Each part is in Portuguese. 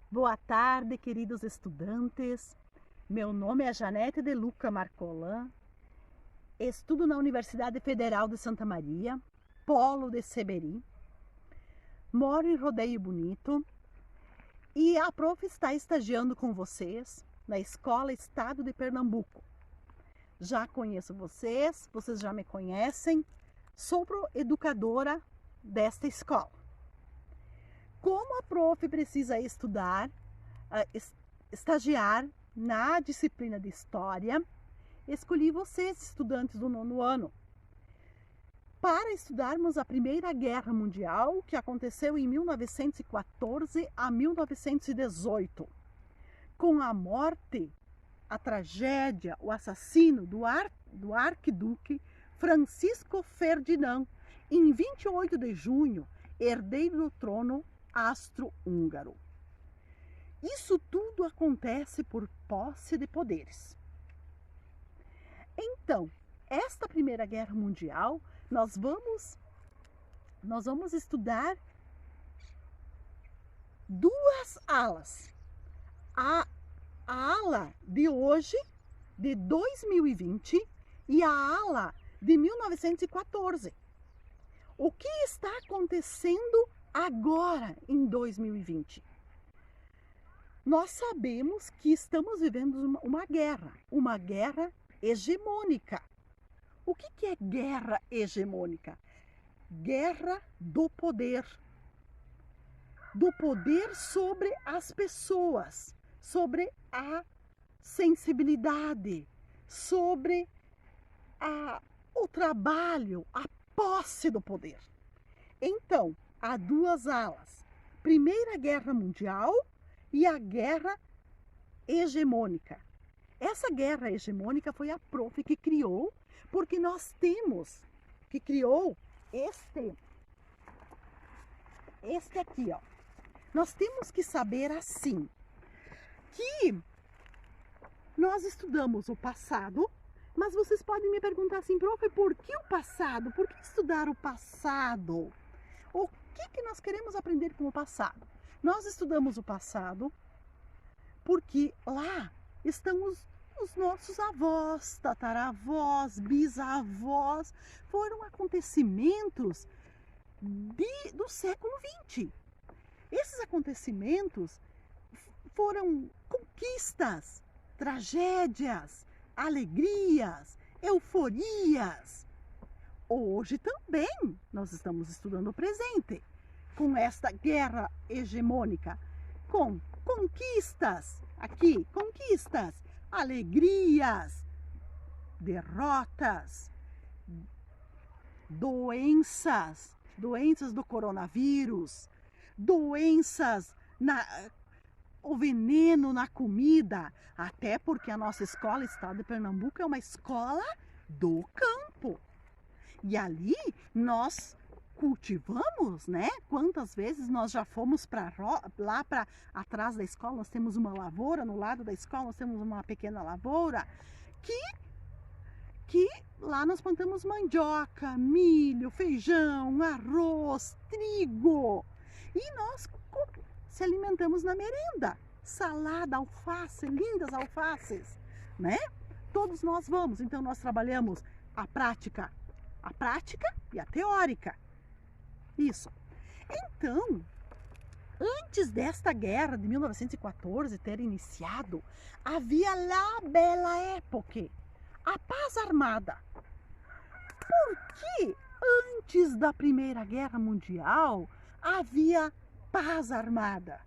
Boa tarde, queridos estudantes. Meu nome é Janete de Luca Marcolan. Estudo na Universidade Federal de Santa Maria, Polo de Seberi. Moro em Rodeio Bonito e a prof está estagiando com vocês na Escola Estado de Pernambuco. Já conheço vocês já me conhecem. Sou educadora desta escola. Como a prof precisa estagiar na disciplina de História, escolhi vocês, estudantes do 9º ano, para estudarmos a Primeira Guerra Mundial, que aconteceu em 1914 a 1918, com a morte, a tragédia, o assassino do arquiduque Francisco Ferdinand, em 28 de junho, herdeiro do trono austro-húngaro. Isso tudo acontece por posse de poderes. Então, esta Primeira Guerra Mundial, nós vamos estudar duas alas. A ala de hoje, de 2020, e a ala de 1914. O que está acontecendo agora, em 2020? Nós sabemos que estamos vivendo uma guerra hegemônica. O que é guerra hegemônica? Guerra do poder sobre as pessoas, sobre a sensibilidade, sobre o trabalho, a posse do poder. Então, há duas alas: Primeira Guerra Mundial e a guerra hegemônica. Essa guerra hegemônica foi a prof que criou, porque nós temos que criou este aqui, ó. Nós temos que saber assim que nós estudamos o passado, mas vocês podem me perguntar assim, prof, por que o passado? Por que estudar o passado? O que nós queremos aprender com o passado? Nós estudamos o passado porque lá estão os nossos avós, tataravós, bisavós. Foram acontecimentos do século XX. Esses acontecimentos foram conquistas, tragédias, alegrias, euforias. Hoje também nós estamos estudando o presente, com esta guerra hegemônica, com conquistas, alegrias, derrotas, doenças do coronavírus, o veneno na comida, até porque a nossa escola, Estado de Pernambuco, é uma escola do campo. E ali nós cultivamos, né? Quantas vezes nós já fomos lá para atrás da escola, nós temos uma lavoura, no lado da escola nós temos uma pequena lavoura, que lá nós plantamos mandioca, milho, feijão, arroz, trigo. E nós se alimentamos na merenda, salada, alface, lindas alfaces, né? Todos nós vamos, então nós trabalhamos a prática e a teórica. Isso. Então, antes desta guerra de 1914 ter iniciado, havia la bella época, a paz armada. Por que antes da Primeira Guerra Mundial havia paz armada?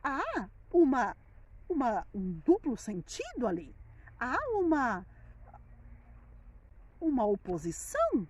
Há um duplo sentido ali. Há uma oposição.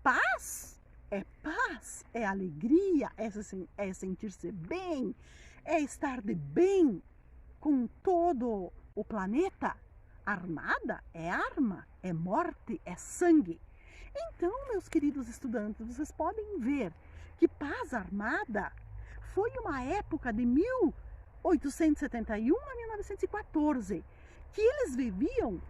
Paz, é alegria, é sentir-se bem, é estar de bem com todo o planeta. Armada é arma, é morte, é sangue. Então, meus queridos estudantes, vocês podem ver que paz armada foi uma época de 1871 a 1914, que eles viviam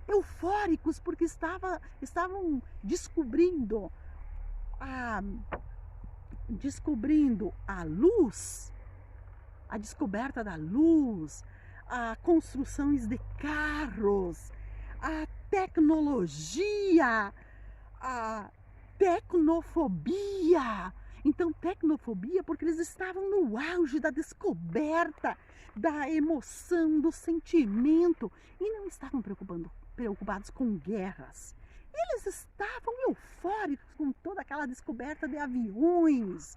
eufóricos porque estavam descobrindo descobrindo a luz, a descoberta da luz, a construções de carros, a tecnologia, a tecnofobia. Então, tecnofobia porque eles estavam no auge da descoberta, da emoção, do sentimento e não estavam preocupados com guerras. Eles estavam eufóricos com toda aquela descoberta de aviões.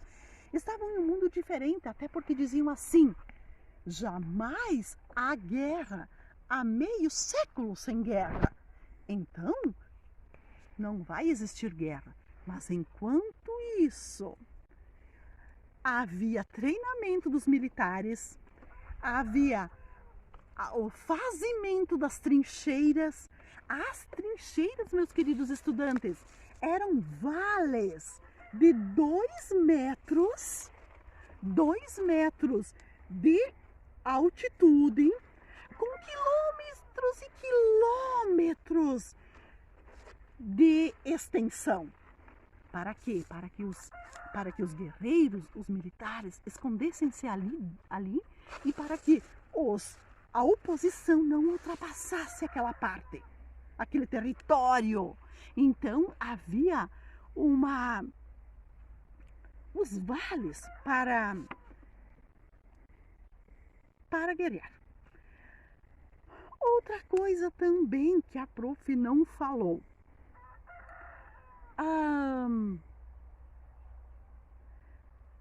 Estavam em um mundo diferente, até porque diziam assim: jamais há guerra, há meio século sem guerra. Então, não vai existir guerra. Mas enquanto isso, havia treinamento dos militares, havia o fazimento das trincheiras. As trincheiras, meus queridos estudantes, eram vales de 2 metros de altitude, com quilômetros e quilômetros de extensão. Para quê? Para que os guerreiros, os militares, escondessem-se ali e para que a oposição não ultrapassasse aquela parte, aquele território. Então havia os vales para guerrear. Outra coisa também que a prof não falou.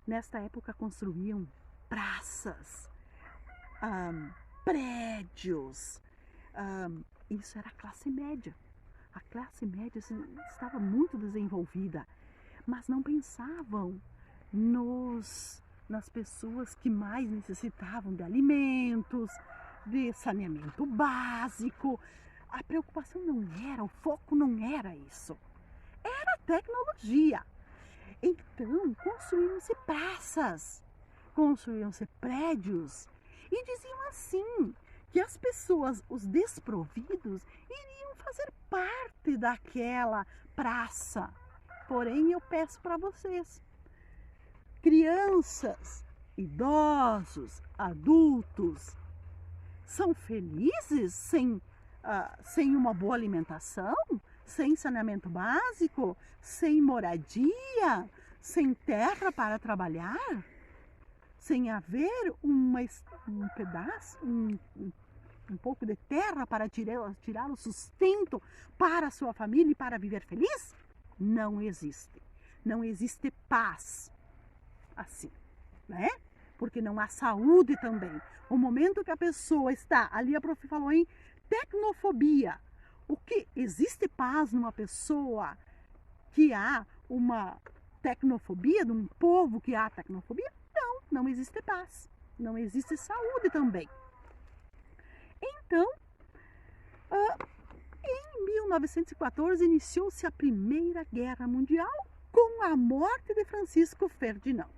Nesta época construíam praças, prédios. Isso era a classe média. A classe média estava muito desenvolvida, mas não pensavam nas pessoas que mais necessitavam de alimentos, de saneamento básico. A preocupação não era, o foco não era isso. Era tecnologia. Então, construíam-se praças, construíam-se prédios e diziam assim, que as pessoas, os desprovidos, iriam fazer parte daquela praça. Porém, eu peço para vocês, crianças, idosos, adultos, são felizes sem uma boa alimentação, sem saneamento básico, sem moradia, sem terra para trabalhar, sem haver um pedaço, um pouco de terra para tirar o sustento para a sua família e para viver feliz? Não existe. Não existe paz assim, né? Porque não há saúde também. O momento que a pessoa está, ali a prof falou em tecnofobia. O que existe paz numa pessoa que há uma tecnofobia, de um povo que há tecnofobia? Não existe paz. Não existe saúde também. Então, em 1914 iniciou-se a Primeira Guerra Mundial com a morte de Francisco Ferdinand.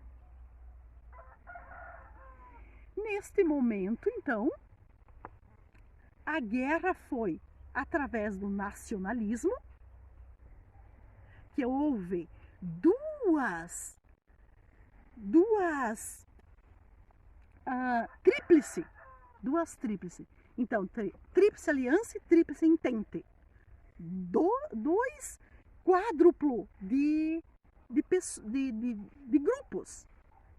Neste momento, então, a guerra foi através do nacionalismo, que houve duas tríplice. Então, tríplice aliança e tríplice entente. Dois quádruplo de grupos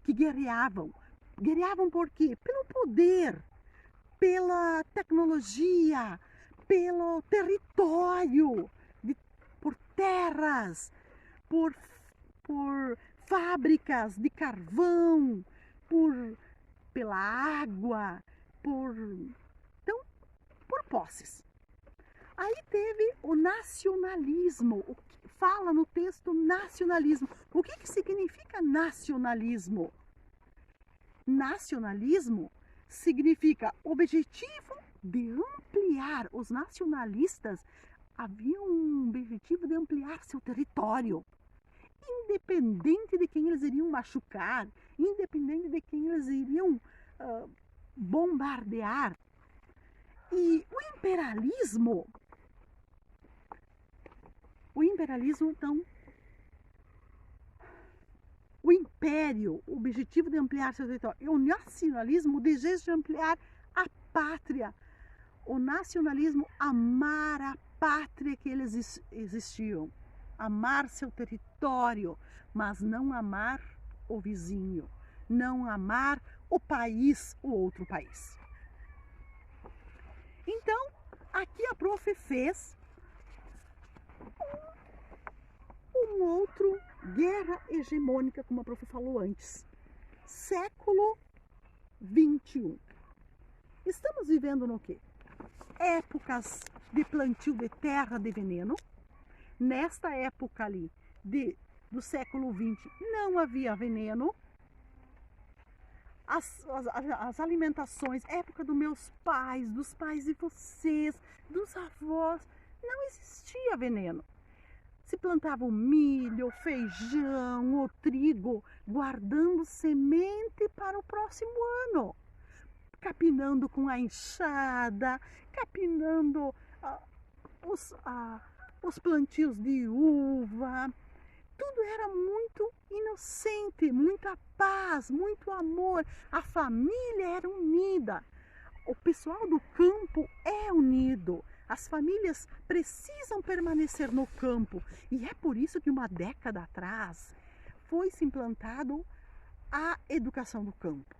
que guerreavam. Guerreavam por quê? Pelo poder, pela tecnologia, pelo território, por terras, por fábricas de carvão, pela água, por posses. Aí teve o nacionalismo. O que fala no texto nacionalismo? O que significa nacionalismo? Nacionalismo significa objetivo de ampliar. Os nacionalistas haviam um objetivo de ampliar seu território, independente de quem eles iriam machucar, independente de quem eles iriam bombardear. E o imperialismo, então, O império, o objetivo de ampliar seu território. E o nacionalismo, o desejo de ampliar a pátria. O nacionalismo, amar a pátria que eles existiam. Amar seu território, mas não amar o vizinho. Não amar o país, o outro país. Então, aqui a prof fez um outro guerra hegemônica, como a prof falou antes. Século 21. Estamos vivendo no quê? Épocas de plantio de terra de veneno. Nesta época ali do século 20 não havia veneno. As alimentações, época dos meus pais, dos pais de vocês, dos avós, não existia veneno. Se plantava o milho, o feijão, o trigo, guardando semente para o próximo ano. Capinando com a enxada, capinando os plantios de uva. Tudo era muito inocente, muita paz, muito amor. A família era unida. O pessoal do campo é unido. As famílias precisam permanecer no campo. E é por isso que uma década atrás foi-se implantado a educação do campo.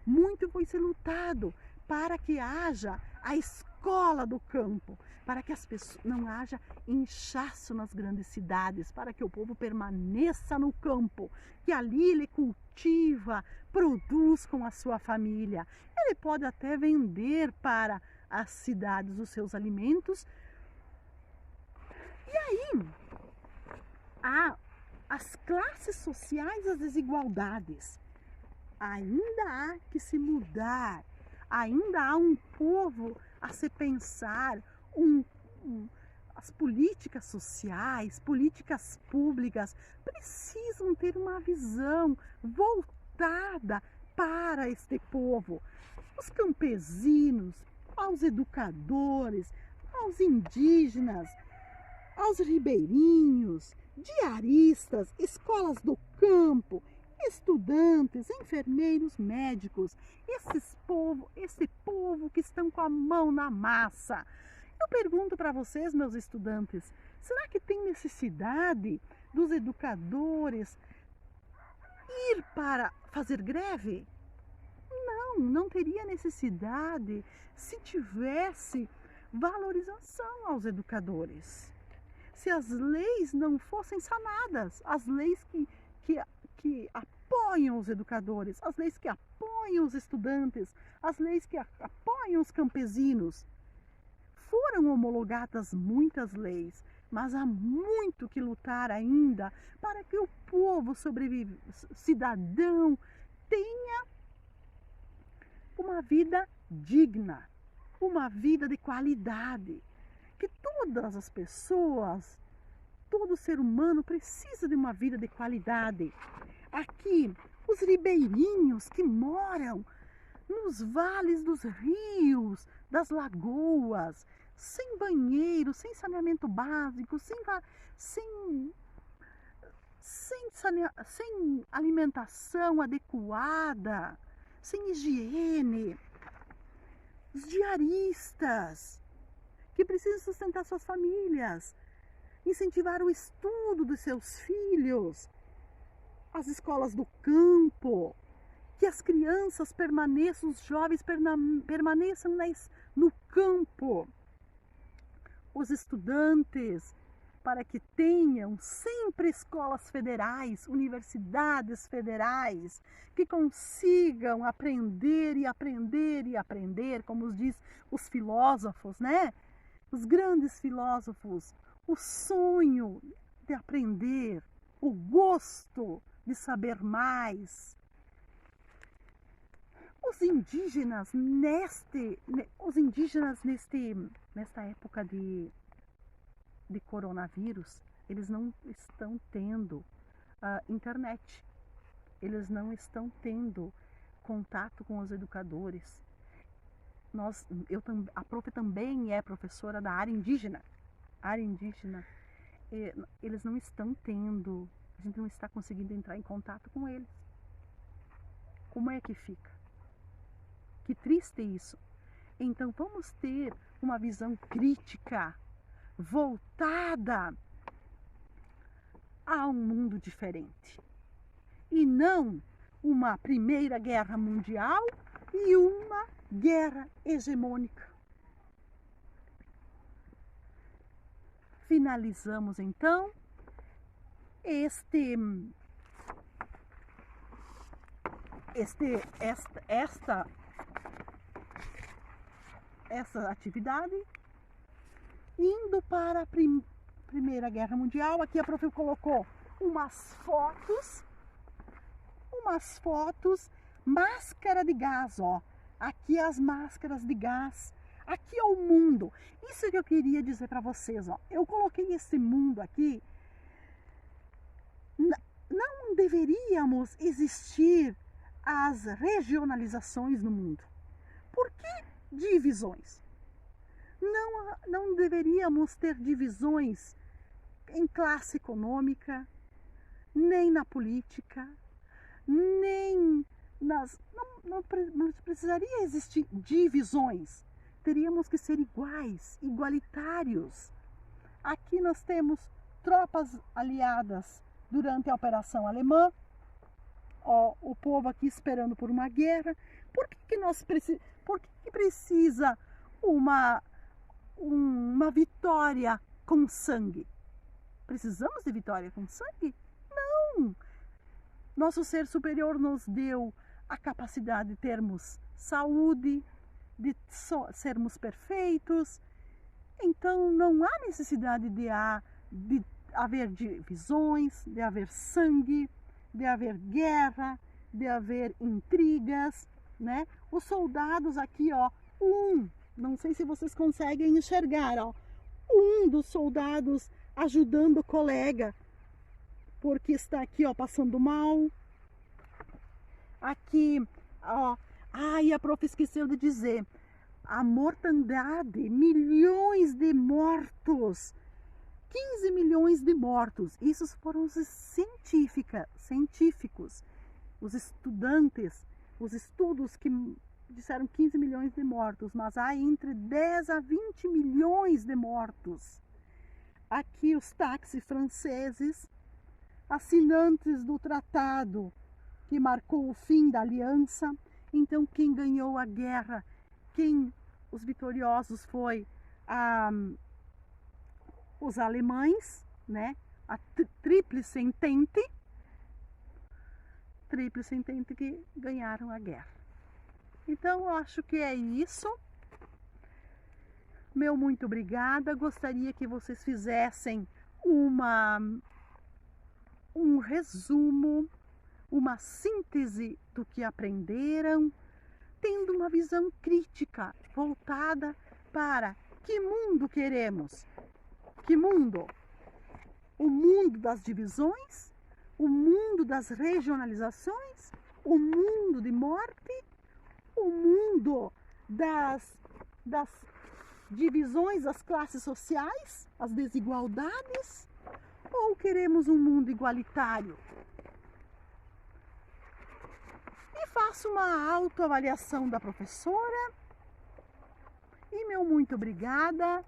Muito foi se lutado para que haja a escola do campo, para que as pessoas não haja inchaço nas grandes cidades, para que o povo permaneça no campo, que ali ele cultiva, produz com a sua família. Ele pode até vender para as cidades os seus alimentos. E aí, as classes sociais, as desigualdades. Ainda há que se mudar, ainda há um povo a se pensar, as políticas sociais, políticas públicas precisam ter uma visão voltada para este povo. Os campesinos, aos educadores, aos indígenas, aos ribeirinhos, diaristas, escolas do campo, estudantes, enfermeiros, médicos, esse povo que estão com a mão na massa. Eu pergunto para vocês, meus estudantes, será que tem necessidade dos educadores ir para fazer greve? Não teria necessidade se tivesse valorização aos educadores. Se as leis não fossem sanadas, as leis que apoiam os educadores, as leis que apoiam os estudantes, as leis que apoiam os campesinos. Foram homologadas muitas leis, mas há muito que lutar ainda para que o povo cidadão, tenha uma vida digna, uma vida de qualidade, que todas as pessoas, todo ser humano precisa de uma vida de qualidade. Aqui, os ribeirinhos que moram nos vales dos rios, das lagoas, sem banheiro, sem saneamento básico, sem alimentação adequada, sem higiene. Os diaristas que precisam sustentar suas famílias, incentivar o estudo dos seus filhos, as escolas do campo, que as crianças permaneçam, os jovens permaneçam no campo, os estudantes, para que tenham sempre escolas federais, universidades federais, que consigam aprender e aprender e aprender, como diz os filósofos, né? Os grandes filósofos, o sonho de aprender, o gosto de saber mais. Os indígenas nesta época de coronavírus, eles não estão tendo internet, eles não estão tendo contato com os educadores. A prof também é professora da área indígena. Eles não estão tendo A gente não está conseguindo entrar em contato com eles. Como é que fica? Que triste isso. Então vamos ter uma visão crítica, voltada a um mundo diferente. E não uma Primeira Guerra Mundial e uma guerra hegemônica. Finalizamos então essa atividade, indo para a Primeira Guerra Mundial. Aqui a prof colocou umas fotos, máscara de gás, ó. Aqui as máscaras de gás. Aqui é o mundo. Isso que eu queria dizer para vocês, ó. Eu coloquei esse mundo aqui. Não deveríamos existir as regionalizações no mundo. Por que divisões? Não deveríamos ter divisões em classe econômica, nem na política, nem nas... Não precisaria existir divisões. Teríamos que ser iguais, igualitários. Aqui nós temos tropas aliadas durante a Operação Alemã. Ó, o povo aqui esperando por uma guerra. Por que precisa uma vitória com sangue? Precisamos de vitória com sangue? Não! Nosso ser superior nos deu a capacidade de termos saúde, de sermos perfeitos. Então não há necessidade de haver divisões, de haver sangue, de haver guerra, de haver intrigas, né? Os soldados aqui, ó, não sei se vocês conseguem enxergar, ó, um dos soldados ajudando o colega, porque está aqui, ó, passando mal. Aqui, ó, e a prof esqueceu de dizer, a mortandade, milhões de mortos, 15 milhões de mortos. Isso foram os científicos, os estudantes, os estudos que disseram 15 milhões de mortos, mas há entre 10 a 20 milhões de mortos. Aqui os táxis franceses, assinantes do tratado que marcou o fim da aliança. Então quem ganhou a guerra, os vitoriosos foi os alemães, né? A Tríplice Entente que ganharam a guerra. Então eu acho que é isso. Meu muito obrigada. Gostaria que vocês fizessem um resumo, uma síntese do que aprenderam, tendo uma visão crítica voltada para que mundo queremos. Que mundo? O mundo das divisões? O mundo das regionalizações? O mundo de morte? O mundo das divisões das classes sociais? As desigualdades? Ou queremos um mundo igualitário? E faço uma autoavaliação da professora. E meu muito obrigada.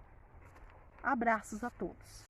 Abraços a todos.